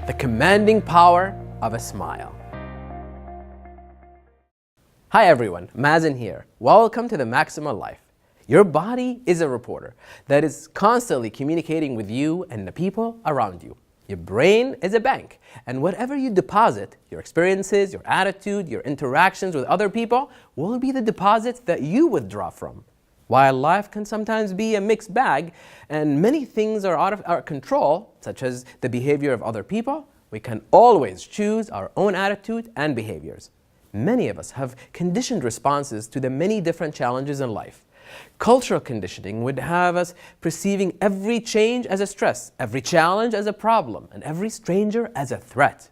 the commanding power of a smile. Hi everyone, Mazen here. Welcome to the Maximal Life. Your body is a reporter that is constantly communicating with you and the people around you. Your brain is a bank, and whatever you deposit, your experiences, your attitude, your interactions with other people, will be the deposits that you withdraw from. While life can sometimes be a mixed bag, and many things are out of our control, such as the behavior of other people, we can always choose our own attitude and behaviors. Many of us have conditioned responses to the many different challenges in life. Cultural conditioning would have us perceiving every change as a stress, every challenge as a problem, and every stranger as a threat.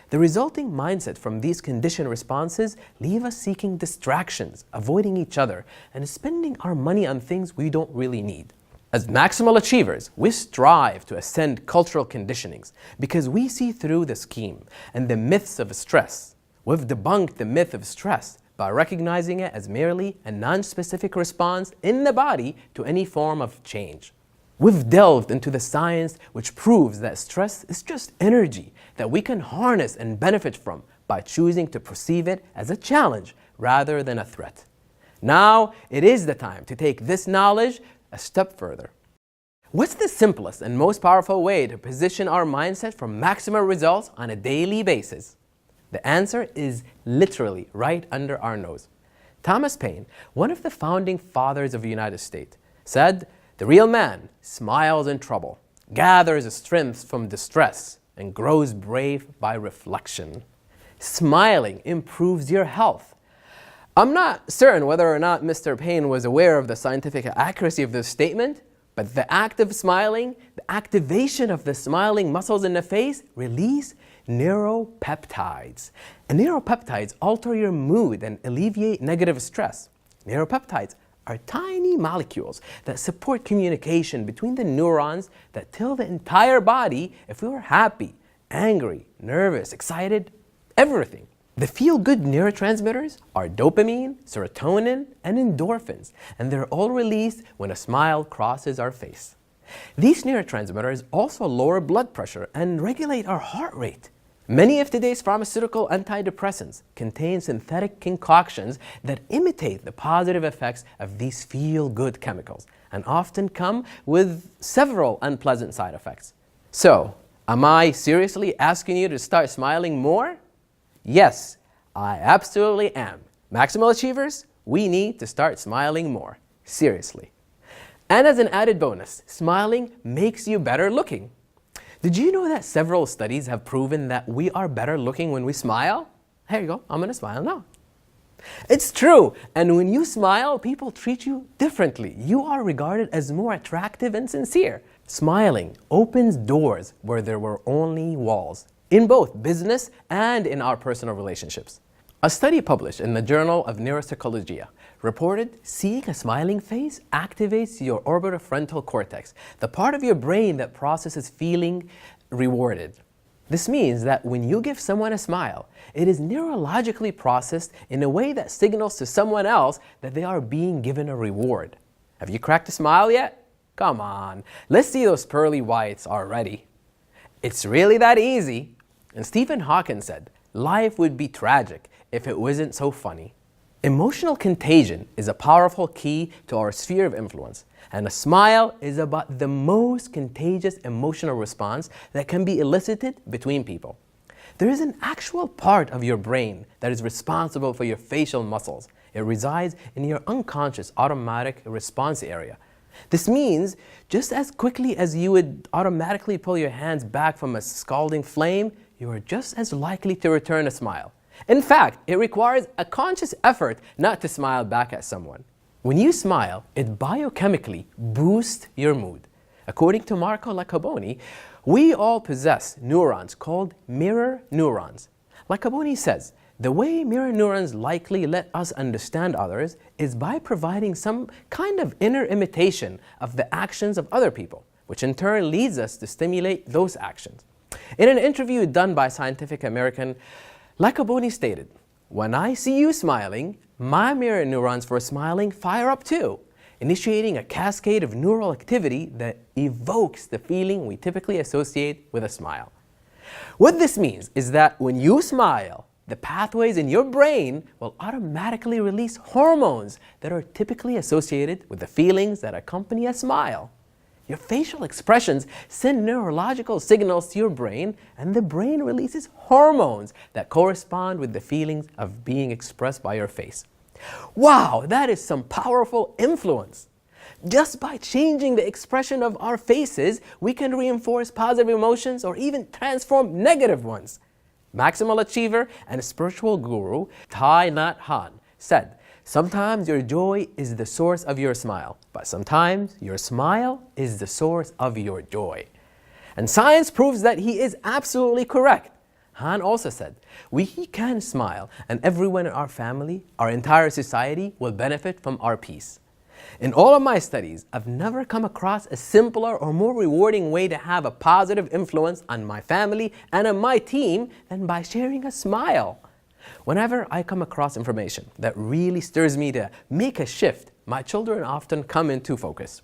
The resulting mindset from these conditioned responses leave us seeking distractions, avoiding each other, and spending our money on things we don't really need. As maximal achievers, we strive to ascend cultural conditionings because we see through the scheme and the myths of stress. We've debunked the myth of stress by recognizing it as merely a non-specific response in the body to any form of change. We've delved into the science which proves that stress is just energy that we can harness and benefit from by choosing to perceive it as a challenge rather than a threat. Now it is the time to take this knowledge a step further. What's the simplest and most powerful way to position our mindset for maximal results on a daily basis? The answer is literally right under our nose. Thomas Paine, one of the founding fathers of the United States, said, "The real man smiles in trouble, gathers strength from distress, and grows brave by reflection." Smiling improves your health. I'm not certain whether or not Mr. Paine was aware of the scientific accuracy of this statement, but the act of smiling, the activation of the smiling muscles in the face, release neuropeptides. And neuropeptides alter your mood and alleviate negative stress. Neuropeptides are tiny molecules that support communication between the neurons that tell the entire body if we were happy, angry, nervous, excited, everything. The feel-good neurotransmitters are dopamine, serotonin, and endorphins, and they're all released when a smile crosses our face. These neurotransmitters also lower blood pressure and regulate our heart rate. Many of today's pharmaceutical antidepressants contain synthetic concoctions that imitate the positive effects of these feel-good chemicals and often come with several unpleasant side effects. So, am I seriously asking you to start smiling more? Yes, I absolutely am. Maximal achievers, we need to start smiling more. Seriously. And as an added bonus, smiling makes you better looking. Did you know that several studies have proven that we are better looking when we smile? Here you go, I'm gonna smile now. It's true, and when you smile, people treat you differently. You are regarded as more attractive and sincere. Smiling opens doors where there were only walls, in both business and in our personal relationships. A study published in the Journal of Neuropsychology reported seeing a smiling face activates your orbitofrontal cortex, the part of your brain that processes feeling rewarded. This means that when you give someone a smile, it is neurologically processed in a way that signals to someone else that they are being given a reward. Have you cracked a smile yet? Come on, let's see those pearly whites already. It's really that easy. And Stephen Hawking said, "Life would be tragic if it wasn't so funny." Emotional contagion is a powerful key to our sphere of influence, and a smile is about the most contagious emotional response that can be elicited between people. There is an actual part of your brain that is responsible for your facial muscles. It resides in your unconscious automatic response area. This means just as quickly as you would automatically pull your hands back from a scalding flame, you are just as likely to return a smile. In fact, it requires a conscious effort not to smile back at someone. When you smile, it biochemically boosts your mood. According to Marco Iacoboni, we all possess neurons called mirror neurons. Iacoboni says, the way mirror neurons likely let us understand others is by providing some kind of inner imitation of the actions of other people, which in turn leads us to stimulate those actions. In an interview done by Scientific American, Iacoboni stated, "When I see you smiling, my mirror neurons for smiling fire up too, initiating a cascade of neural activity that evokes the feeling we typically associate with a smile." What this means is that when you smile, the pathways in your brain will automatically release hormones that are typically associated with the feelings that accompany a smile. Your facial expressions send neurological signals to your brain, and the brain releases hormones that correspond with the feelings of being expressed by your face. Wow, that is some powerful influence. Just by changing the expression of our faces, we can reinforce positive emotions or even transform negative ones. Maximal achiever and spiritual guru Thich Nhat Hanh said, "Sometimes your joy is the source of your smile, but sometimes your smile is the source of your joy." And science proves that he is absolutely correct. Han also said, "We can smile, and everyone in our family, our entire society will benefit from our peace." In all of my studies, I've never come across a simpler or more rewarding way to have a positive influence on my family and on my team than by sharing a smile. Whenever I come across information that really stirs me to make a shift, my children often come into focus.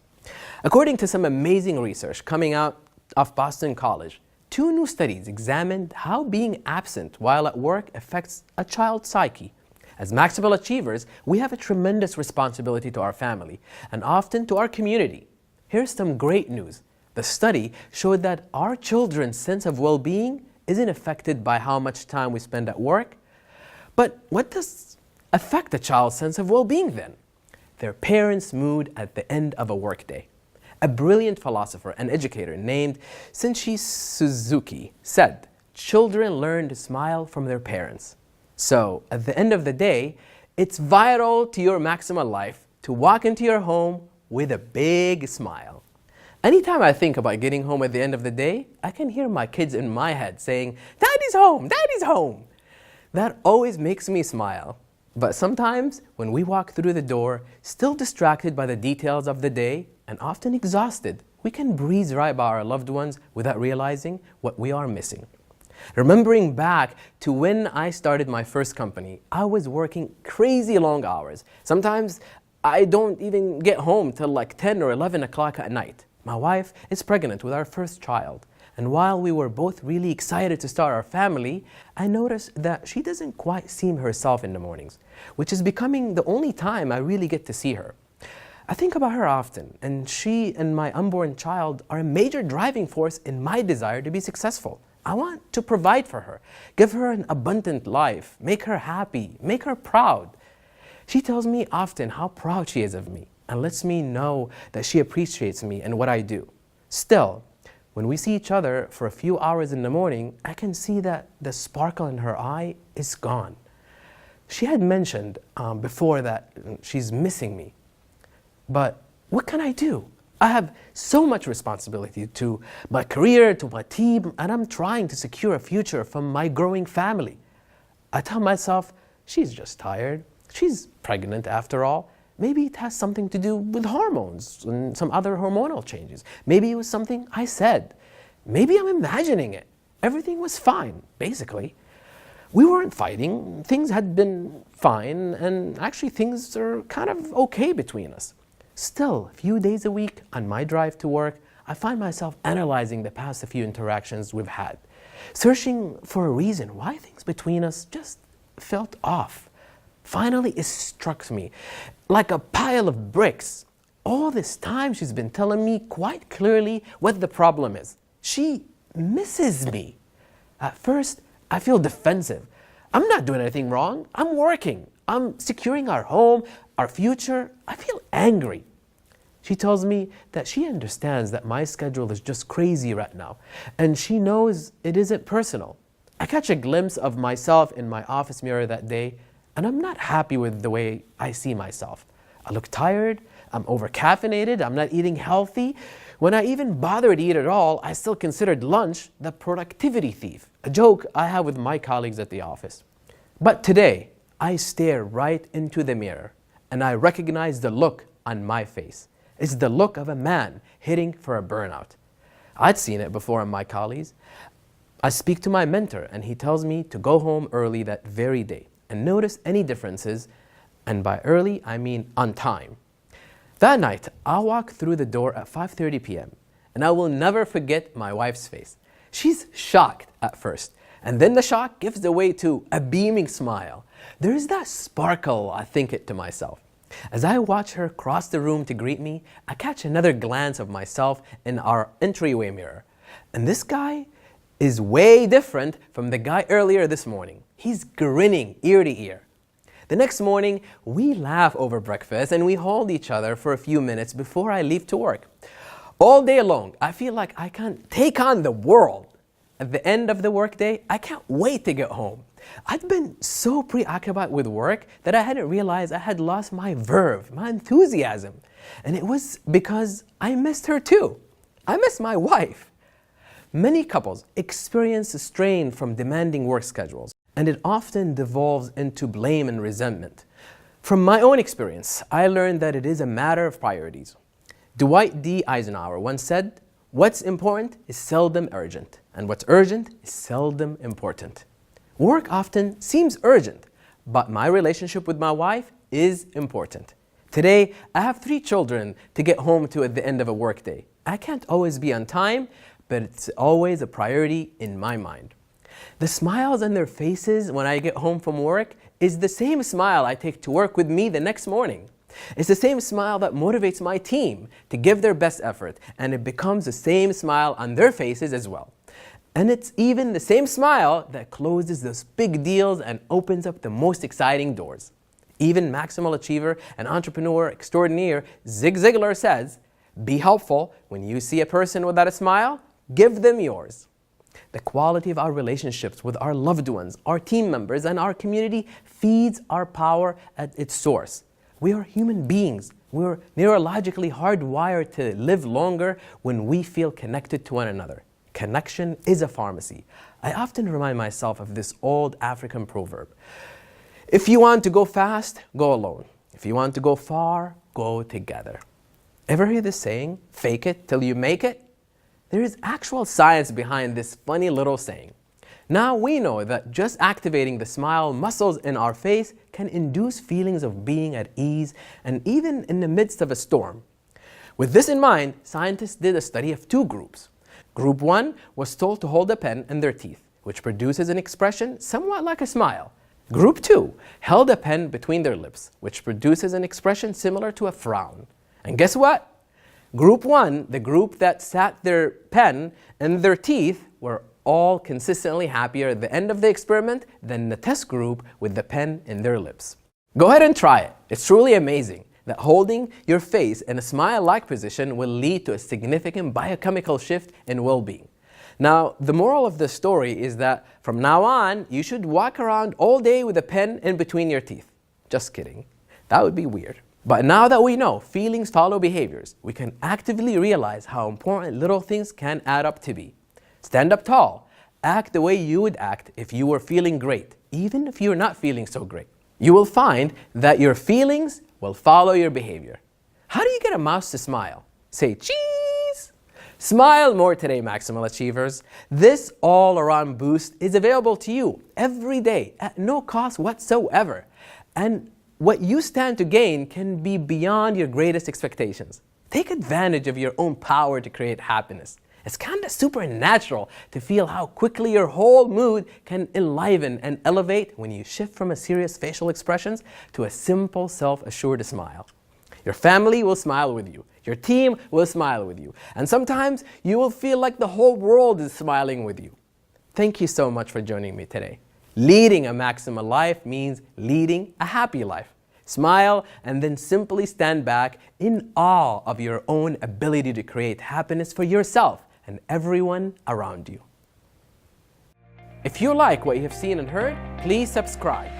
According to some amazing research coming out of Boston College, 2 new studies examined how being absent while at work affects a child's psyche. As maximal achievers, we have a tremendous responsibility to our family and often to our community. Here's some great news. The study showed that our children's sense of well-being isn't affected by how much time we spend at work. But what does affect a child's sense of well-being then? Their parents' mood at the end of a workday. A brilliant philosopher and educator named Shinichi Suzuki said, "Children learn to smile from their parents." So, at the end of the day, it's vital to your maximal life to walk into your home with a big smile. Anytime I think about getting home at the end of the day, I can hear my kids in my head saying, "Daddy's home, Daddy's home." That always makes me smile. But sometimes, when we walk through the door, still distracted by the details of the day and often exhausted, we can breeze right by our loved ones without realizing what we are missing. Remembering back to when I started my first company, I was working crazy long hours. Sometimes I don't even get home till like 10 or 11 o'clock at night. My wife is pregnant with our first child. And while we were both really excited to start our family, I noticed that she doesn't quite seem herself in the mornings, which is becoming the only time I really get to see her. I think about her often, and she and my unborn child are a major driving force in my desire to be successful. I want to provide for her, give her an abundant life, make her happy, make her proud. She tells me often how proud she is of me and lets me know that she appreciates me and what I do. Still, when we see each other for a few hours in the morning, I can see that the sparkle in her eye is gone. She had mentioned before that she's missing me. But what can I do? I have so much responsibility to my career, to my team, and I'm trying to secure a future from my growing family. I tell myself, she's just tired. She's pregnant after all. Maybe it has something to do with hormones and some other hormonal changes. Maybe it was something I said. Maybe I'm imagining it. Everything was fine, basically. We weren't fighting. Things had been fine, and actually things are kind of okay between us. Still, a few days a week on my drive to work, I find myself analyzing the past few interactions we've had, searching for a reason why things between us just felt off. Finally, it struck me like a pile of bricks. All this time, she's been telling me quite clearly what the problem is. She misses me. At first, I feel defensive. I'm not doing anything wrong. I'm working. I'm securing our home, our future. I feel angry. She tells me that she understands that my schedule is just crazy right now, and she knows it isn't personal. I catch a glimpse of myself in my office mirror that day, and I'm not happy with the way I see myself. I look tired, I'm over-caffeinated, I'm not eating healthy. When I even bothered to eat at all, I still considered lunch the productivity thief, a joke I have with my colleagues at the office. But today, I stare right into the mirror, and I recognize the look on my face. It's the look of a man hitting for a burnout. I'd seen it before on my colleagues. I speak to my mentor, and he tells me to go home early that very day and notice any differences, and by early, I mean on time. That night, I walk through the door at 5:30 p.m., and I will never forget my wife's face. She's shocked at first, and then the shock gives way to a beaming smile. There is that sparkle, I think it to myself. As I watch her cross the room to greet me, I catch another glance of myself in our entryway mirror. And this guy is way different from the guy earlier this morning. He's grinning ear to ear. The next morning, we laugh over breakfast and we hold each other for a few minutes before I leave to work. All day long, I feel like I can take on the world. At the end of the workday, I can't wait to get home. I'd been so preoccupied with work that I hadn't realized I had lost my verve, my enthusiasm. And it was because I missed her too. I miss my wife. Many couples experience strain from demanding work schedules, and it often devolves into blame and resentment. From my own experience, I learned that it is a matter of priorities. Dwight D. Eisenhower once said, "What's important is seldom urgent, and what's urgent is seldom important." Work often seems urgent, but my relationship with my wife is important. Today, I have 3 children to get home to at the end of a workday. I can't always be on time, but it's always a priority in my mind. The smiles on their faces when I get home from work is the same smile I take to work with me the next morning. It's the same smile that motivates my team to give their best effort, and it becomes the same smile on their faces as well. And it's even the same smile that closes those big deals and opens up the most exciting doors. Even maximal achiever and entrepreneur extraordinaire Zig Ziglar says, "Be helpful. When you see a person without a smile, give them yours." The quality of our relationships with our loved ones, our team members, and our community feeds our power at its source. We are human beings. We're neurologically hardwired to live longer when we feel connected to one another. Connection is a pharmacy. I often remind myself of this old African proverb. If you want to go fast, go alone. If you want to go far, go together. Ever hear this saying, fake it till you make it? There is actual science behind this funny little saying. Now we know that just activating the smile muscles in our face can induce feelings of being at ease and even in the midst of a storm. With this in mind, scientists did a study of 2 groups. Group 1 was told to hold a pen in their teeth, which produces an expression somewhat like a smile. Group 2 held a pen between their lips, which produces an expression similar to a frown. And guess what? Group 1, the group that sat their pen in their teeth, were all consistently happier at the end of the experiment than the test group with the pen in their lips. Go ahead and try it. It's truly amazing that holding your face in a smile-like position will lead to a significant biochemical shift in well-being. Now, the moral of the story is that from now on, you should walk around all day with a pen in between your teeth. Just kidding. That would be weird. But now that we know feelings follow behaviors, we can actively realize how important little things can add up to be. Stand up tall. Act the way you would act if you were feeling great, even if you're not feeling so great. You will find that your feelings will follow your behavior. How do you get a mouse to smile? Say cheese! Smile more today, Maximal Achievers. This all-around boost is available to you every day at no cost whatsoever. And what you stand to gain can be beyond your greatest expectations. Take advantage of your own power to create happiness. It's kind of supernatural to feel how quickly your whole mood can enliven and elevate when you shift from a serious facial expressions to a simple, self-assured smile. Your family will smile with you. Your team will smile with you. And sometimes you will feel like the whole world is smiling with you. Thank you so much for joining me today. Leading a maximal life means leading a happy life. Smile and then simply stand back in awe of your own ability to create happiness for yourself and everyone around you. If you like what you have seen and heard, please subscribe.